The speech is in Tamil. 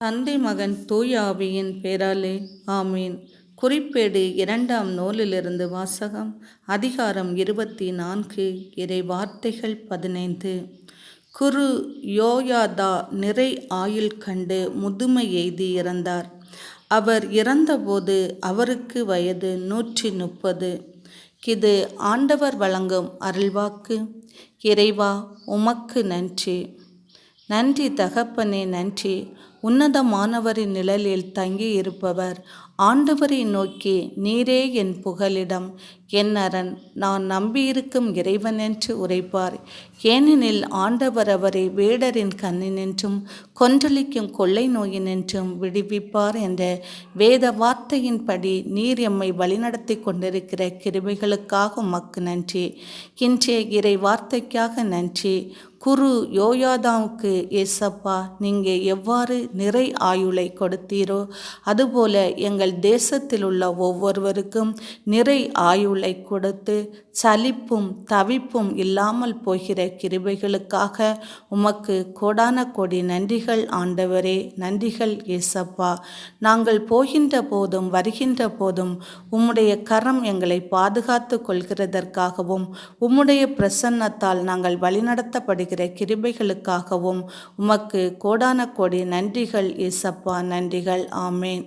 தந்தை மகன் தூய ஆவியின் பேராலே ஆமீன். குறிப்பேடு 2ஆம் நூலிலிருந்து வாசகம். அதிகாரம் 24. இறை வார்த்தைகள் 15. குரு யோயாதா நிறை ஆயுள் கண்டு முதுமை எய்தி இறந்தார். அவர் இறந்தபோது அவருக்கு வயது 130. இது ஆண்டவர் வழங்கும் அருள்வாக்கு. இறைவா, உமக்கு நன்றி. நன்றி தகப்பனே, நன்றி. உன்னதமானவரின் நிழலில் தங்கியிருப்பவர் ஆண்டவரை நோக்கி, நீரே என் புகலிடம், என் அரண், நான் நம்பியிருக்கும் இறைவன் என்று உரைப்பார். ஏனெனில் ஆண்டவர் அவரை வேடரின் கண்ணினின்றும் கொன்றளிக்கும் கொள்ளை நோயினின்றும் விடுவிப்பார் என்ற வேத வார்த்தையின்படி நீர் எம்மை வழிநடத்தி கொண்டிருக்கிற கிருபைகளுக்காக உமக்கு நன்றி. இன்றைய இறை வார்த்தைக்காக நன்றி. குரு யோயாதாவுக்கு ஏசப்பா, நீங்கள் எவ்வாறு நிறை ஆயுளை கொடுத்தீரோ அதுபோல எங்கள் தேசத்தில் உள்ள ஒவ்வொருவருக்கும் நிறை ஆயுளை கொடுத்து சலிப்பும் தவிப்பும் இல்லாமல் போகிற கிருபைகளுக்காக உமக்கு கோடான கோடி நன்றிகள் ஆண்டவரே. நன்றிகள் ஏசப்பா. நாங்கள் போகின்ற போதும் வருகின்ற போதும் உம்முடைய கரம் எங்களை பாதுகாத்து கொள்கிறதற்காகவும் உம்முடைய பிரசன்னத்தால் நாங்கள் வழிநடத்தப்படுகிற கிருபைகளுக்காகவும் உமக்கு கோடான கோடி நன்றிகள் ஏசப்பா. நன்றிகள். ஆமேன்.